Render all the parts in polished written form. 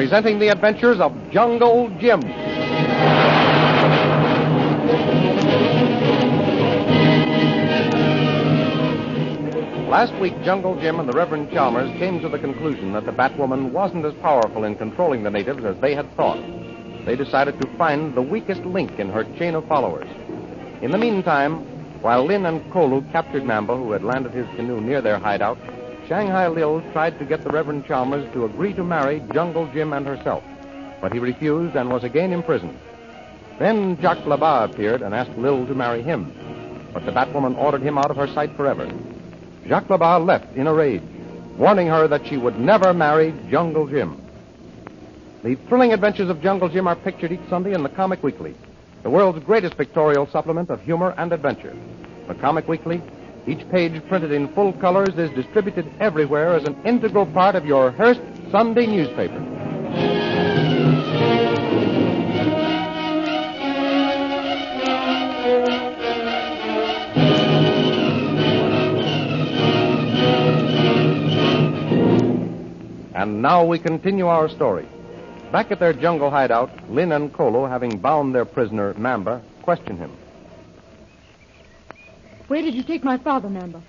presenting the adventures of Jungle Jim. Last week, Jungle Jim and the Reverend Chalmers came to the conclusion that the Batwoman wasn't as powerful in controlling the natives as they had thought. They decided to find the weakest link in her chain of followers. In the meantime, while Lin and Kolu captured Mamba, who had landed his canoe near their hideout, Shanghai Lil tried to get the Reverend Chalmers to agree to marry Jungle Jim and herself. But he refused and was again imprisoned. Then Jacques Labat appeared and asked Lil to marry him. But the Batwoman ordered him out of her sight forever. Jacques Labat left in a rage, warning her that she would never marry Jungle Jim. The thrilling adventures of Jungle Jim are pictured each Sunday in the Comic Weekly, the world's greatest pictorial supplement of humor and adventure. The Comic Weekly, each page printed in full colors, is distributed everywhere as an integral part of your Hearst Sunday newspaper. And now we continue our story. Back at their jungle hideout, Lin and Kolo, having bound their prisoner, Mamba, question him. Where did you take my father, Mamba?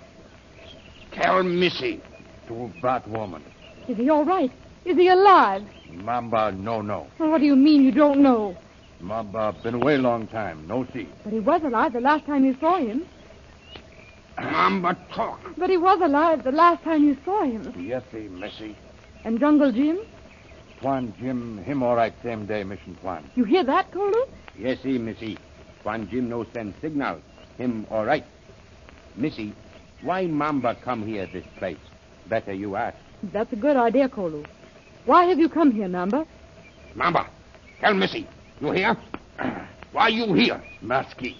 Tell Missy. To Batwoman. Is he all right? Is he alive? Mamba, no. Well, what do you mean you don't know? Mamba been away long time. No see. But he was alive the last time you saw him. Mamba talk. But he was alive the last time you saw him. Yes, Missy. And Jungle Jim? Twan Jim, him all right same day, Mission Twan. You hear that, Kolo? Yes, Missy. Twan Jim no send signal. Him all right. Missy, why Mamba come here this place? Better you ask. That's a good idea, Kolo. Why have you come here, Mamba? Mamba, tell Missy. You hear? Why you here? Masky.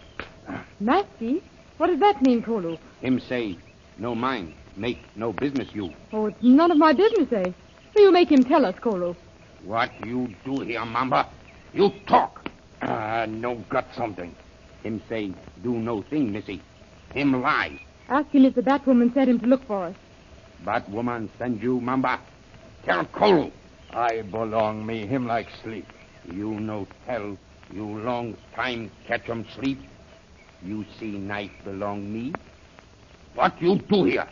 Masky? What does that mean, Kolo? Him say, no mind. Make no business you. Oh, it's none of my business, eh? So you make him tell us, Kolo. What you do here, Mamba? You talk. No got something. Him say, do no thing, Missy. Him lie. Ask him if the Batwoman sent him to look for us. Batwoman send you, Mamba. Tell Kolu. I belong me, him like sleep. You no tell. You long time catch him sleep. You see knife belong me. What you do here?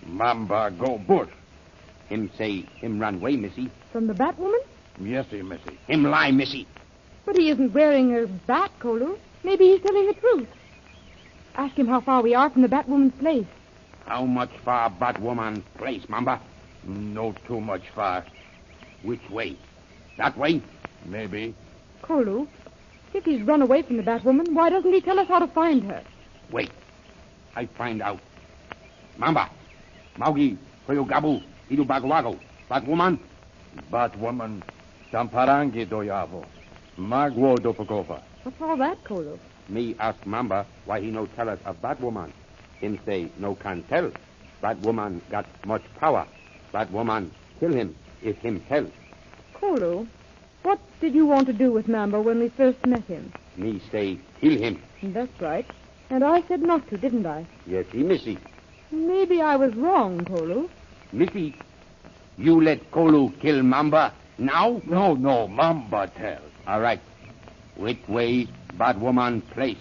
Mamba go bush. Him say, him run away, Missy. From the Batwoman? Yes, Missy. Him lie, Missy. But he isn't wearing a bat, Kolo. Maybe he's telling the truth. Ask him how far we are from the Batwoman's place. How much far Batwoman place, Mamba? No too much far. Which way? That way? Maybe. Kolo, if he's run away from the Batwoman, why doesn't he tell us how to find her? Wait. I find out. Mamba. Maugi. Gabu. Idu Bagwago. Batwoman. Batwoman. Samparangi doyavo. Magwo dopagova. What's all that, Kolo? Me ask Mamba why he no tell us of Batwoman. Him say no can tell. Batwoman got much power. Batwoman kill him if him tell. Kolo, what did you want to do with Mamba when we first met him? Me say kill him. That's right. And I said not to, didn't I? Yes, Missy. Maybe I was wrong, Kolo. Missy, you let Kolu kill Mamba now? No, Mamba tell. All right. Which way Batwoman place?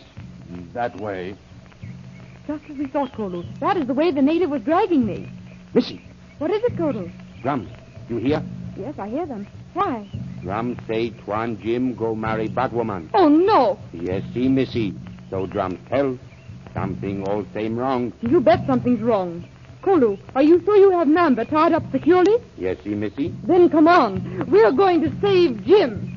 That way. Just as we thought, Kolo. That is the way the native was dragging me. Missy. What is it, Kolo? Drums. You hear? Yes, I hear them. Why? Drums say Twan Jim go marry Batwoman. Oh, no. Yes, Missy. So Drums tell. Something all same wrong. You bet something's wrong. Kolo, are you sure you have Mamba tied up securely? Yes, Missy. Then come on. We're going to save Jim.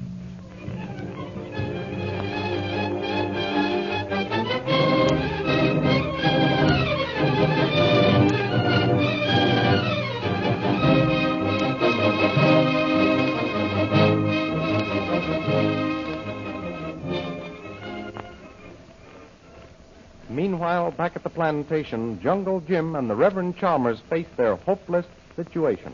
Meanwhile, back at the plantation, Jungle Jim and the Reverend Chalmers faced their hopeless situation.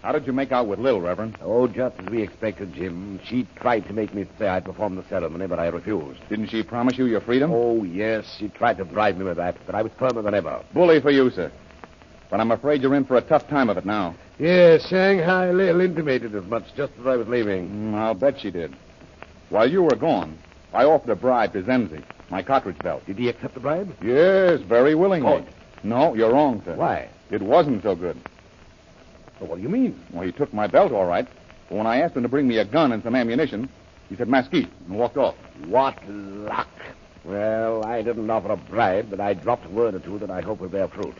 How did you make out with Lil, Reverend? Oh, just as we expected, Jim. She tried to make me say I'd perform the ceremony, but I refused. Didn't she promise you your freedom? Oh, yes. She tried to bribe me with that, but I was firmer than ever. Bully for you, sir. But I'm afraid you're in for a tough time of it now. Yes, Shanghai Lil intimated as much just as I was leaving. I'll bet she did. While you were gone, I offered a bribe to Zenzi, my cartridge belt. Did he accept the bribe? Yes, very willingly. Good. No, you're wrong, sir. Why? It wasn't so good. Well, what do you mean? Well, he took my belt, all right. But when I asked him to bring me a gun and some ammunition, he said mesquite and walked off. What luck. Well, I didn't offer a bribe, but I dropped a word or two that I hope will bear fruit.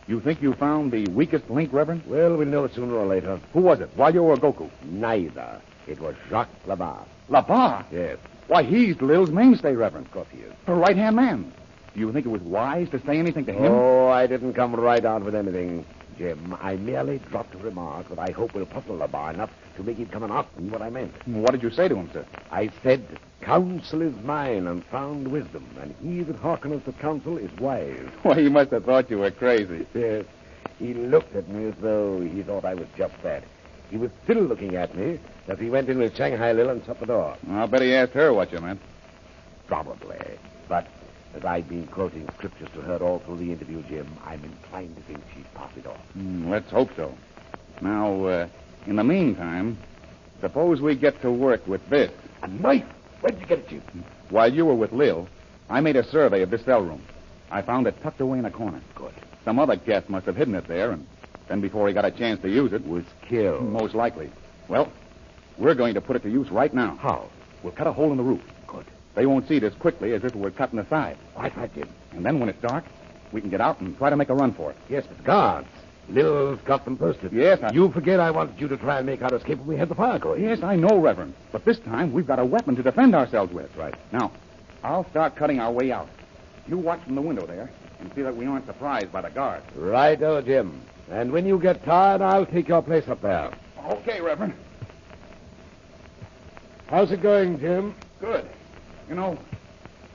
You think you found the weakest link, Reverend? Well, we'll know it sooner or later. Who was it, Walyo or Goku? Neither. It was Jacques Labarre. Labarre? Yes, Why, he's Lil's mainstay, Reverend. of course he is. Her right-hand man. Do you think it was wise to say anything to him? Oh, I didn't come right out with anything, Jim. I merely dropped a remark that I hope will puzzle Labarre enough to make him come and ask me what I meant. What did you say to him, sir? I said, counsel is mine and sound wisdom, and he that hearkeneth to counsel is wise. Well, he must have thought you were crazy. Yes, he looked at me as though he thought I was just that. He was still looking at me as he went in with Shanghai Lil and shut the door. I'll bet he asked her what you meant. Probably. But as I've been quoting scriptures to her all through the interview, Jim, I'm inclined to think she's passed it off. Let's hope so. Now, in the meantime, suppose we get to work with this. A knife? Where'd you get it, Jim? While you were with Lil, I made a survey of this cell room. I found it tucked away in a corner. Good. Some other guest must have hidden it there, and then before he got a chance to use it... Was killed. Most likely. Well, we're going to put it to use right now. How? We'll cut a hole in the roof. Good. They won't see it as quickly as if it were cut in the side. Right, Jim. And then when it's dark, we can get out and try to make a run for it. Yes, but guards. Lil's got them posted. Yes, You forget I wanted you to try and make our escape when we had the fire going. Yes, I know, Reverend. But this time, we've got a weapon to defend ourselves with. Right. Now, I'll start cutting our way out. You watch from the window there and see that we aren't surprised by the guards. Right, Jim. And when you get tired, I'll take your place up there. Okay, Reverend. How's it going, Jim? Good. You know,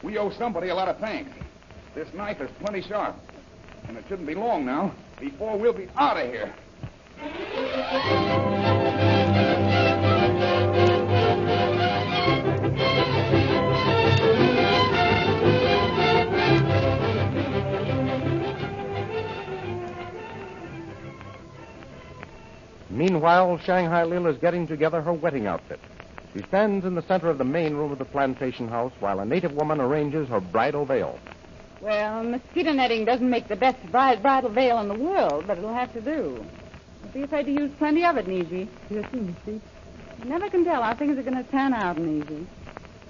we owe somebody a lot of thanks. This knife is plenty sharp. And it shouldn't be long now before we'll be out of here. Meanwhile, Shanghai Lil is getting together her wedding outfit. She stands in the center of the main room of the plantation house while a native woman arranges her bridal veil. Well, mosquito netting doesn't make the best bridal veil in the world, but it'll have to do. Be afraid to use plenty of it, Neezy. Yes, you see. You never can tell how things are going to turn out, Neezy.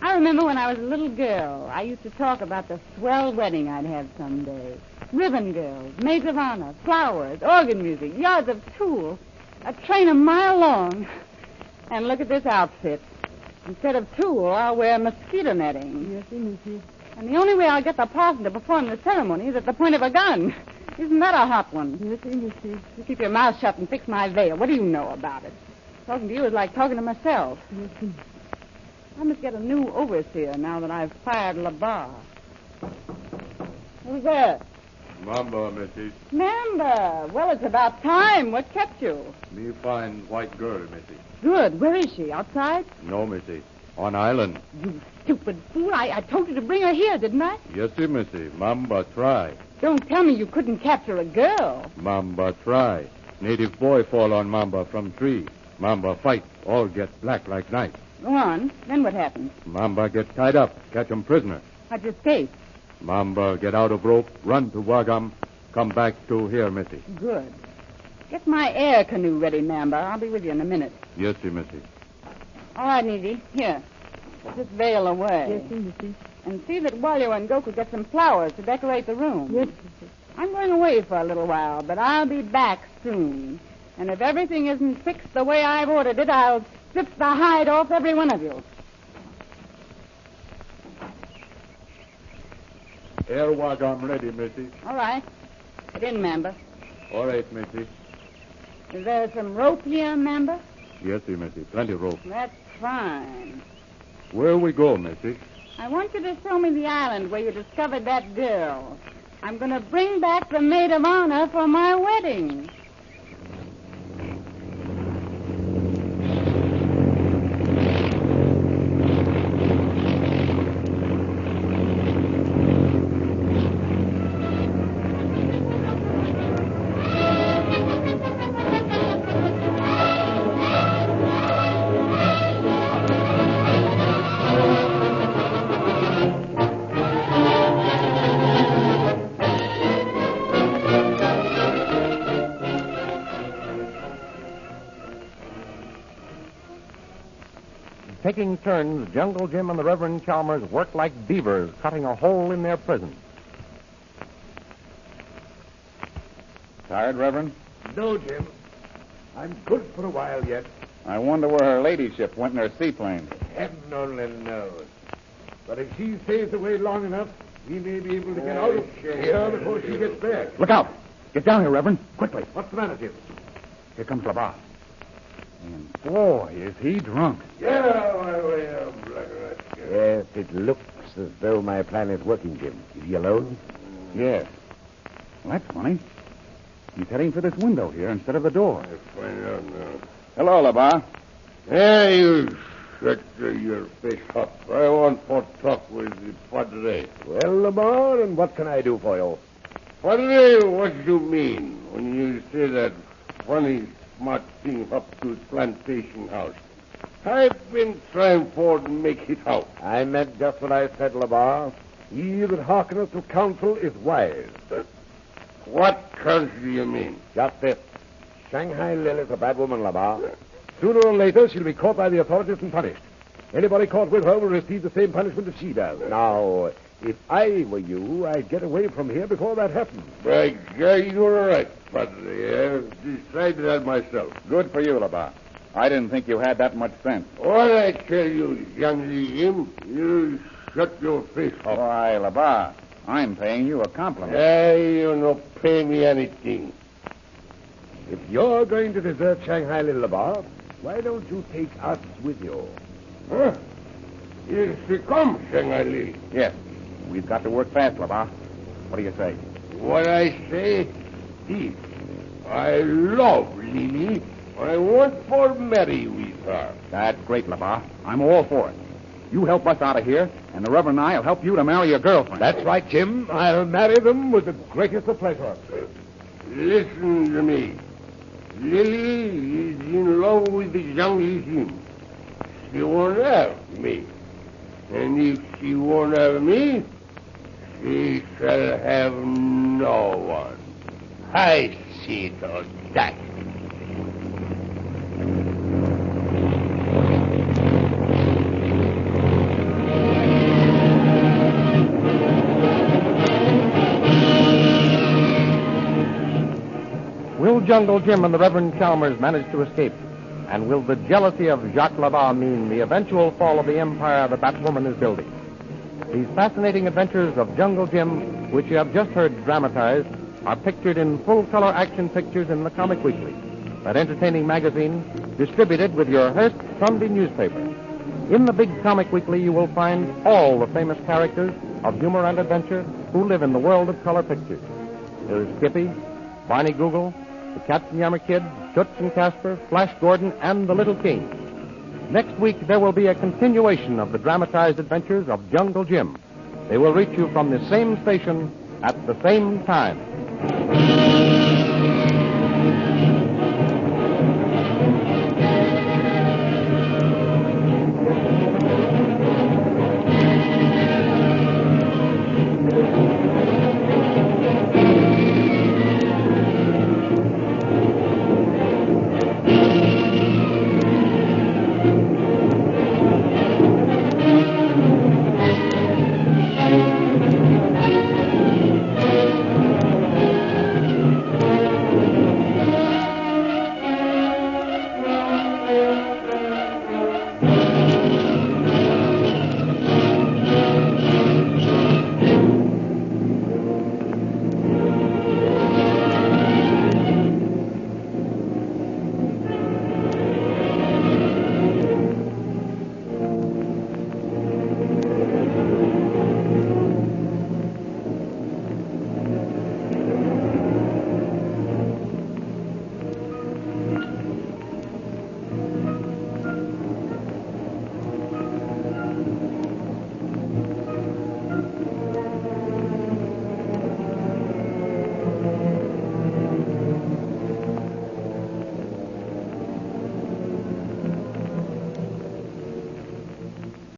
I remember when I was a little girl, I used to talk about the swell wedding I'd have someday. Ribbon girls, maids of honor, flowers, organ music, yards of tulle, a train a mile long. And look at this outfit. Instead of tulle, I'll wear mosquito netting. Yes, you see. And the only way I'll get the parson to perform the ceremony is at the point of a gun. Isn't that a hot one? Yes, you see. You keep your mouth shut and fix my veil. What do you know about it? Talking to you is like talking to myself. Yes, you. I must get a new overseer now that I've fired Labarre. Who's there? Mamba, Missy. Mamba. Well, it's about time. What kept you? Me find white girl, Missy. Good. Where is she? Outside? No, Missy. On island. You stupid fool. I told you to bring her here, didn't I? Yes, sir, Missy. Mamba try. Don't tell me you couldn't capture a girl. Mamba try. Native boy fall on Mamba from tree. Mamba fight. All get black like night. Go on. Then what happened? Mamba get tied up. Catch 'em prisoner. How'd you escape? Mamba get out of rope. Run to Wagam. Come back to here, Missy. Good. Get my air canoe ready, Mamba. I'll be with you in a minute. Yes, sir, Missy. All right, Needy. Here. Put this veil away. Yes, you see. And see that Walyo and Goku get some flowers to decorate the room. Yes, I'm going away for a little while, but I'll be back soon. And if everything isn't fixed the way I've ordered it, I'll strip the hide off every one of you. Air Wagam ready, Missy. All right. Get in, Mamba. All right, Missy. Is there some rope here, Mamba? Yes, sir, Missy. Plenty rope. That's fine. Where we go, Missy? I want you to show me the island where you discovered that girl. I'm going to bring back the maid of honor for my wedding. taking turns, Jungle Jim and the Reverend Chalmers work like beavers cutting a hole in their prison. Tired, Reverend? No, Jim. I'm good for a while yet. I wonder where her ladyship went in her seaplane. Heaven only knows. But if she stays away long enough, we may be able to get out of here before she gets back. Look out! Get down here, Reverend. Quickly. What's the matter, Jim? Here comes LeBar. And boy, is he drunk. Get out of my way, Black Rascal. Yes, it looks as though my plan is working, Jim. Is he alone? Yes. Well, that's funny. He's heading for this window here instead of the door. I find out now. Hello, LeBar. Hey, you shut your face up. I want to talk with the Padre. Well, Lamar, and what can I do for you? Padre, what do you mean when you say that funny, smart thing up to his plantation house? I've been trying for to make it out. I meant just what I said, Lamar. He that hearkeneth to counsel is wise. What counsel do you mean? Just this. Shanghai Lily's a bad woman, Lamar. Sooner or later, she'll be caught by the authorities and punished. Anybody caught with her will receive the same punishment as she does. Now, if I were you, I'd get away from here before that happens. By God, you're right, Padre. I've decided that myself. Good for you, LeBar. I didn't think you had that much sense. What I tell you, young Jim, you shut your face up. Why, LeBar, I'm paying you a compliment. Hey, you don't pay me anything. If you're going to desert Shanghai Lily, Lamar, why don't you take us with you? Huh? Here she comes, Shanghai Lily. Yes. We've got to work fast, LeBar. What do you say? What I say is, I love Lily. I want to marry with her. That's great, LeBar. I'm all for it. You help us out of here, and the Reverend and I will help you to marry your girlfriend. That's right, Jim. I'll marry them with the greatest of pleasure. Listen to me. Lily is in love with the young Jim. She won't have me. And if she won't have me, she shall have no one. I see to that. Will Jungle Jim and the Reverend Chalmers manage to escape? And will the jealousy of Jacques Labat mean the eventual fall of the empire the Batwoman is building? These fascinating adventures of Jungle Jim, which you have just heard dramatized, are pictured in full-color action pictures in the Comic Weekly, that entertaining magazine distributed with your Hearst Sunday newspaper. In the big Comic Weekly, you will find all the famous characters of humor and adventure who live in the world of color pictures. There's Skippy, Barney Google, the Katzenjammer Kid, Toots and Casper, Flash Gordon, and the Little King. Next week, there will be a continuation of the dramatized adventures of Jungle Jim. They will reach you from the same station at the same time.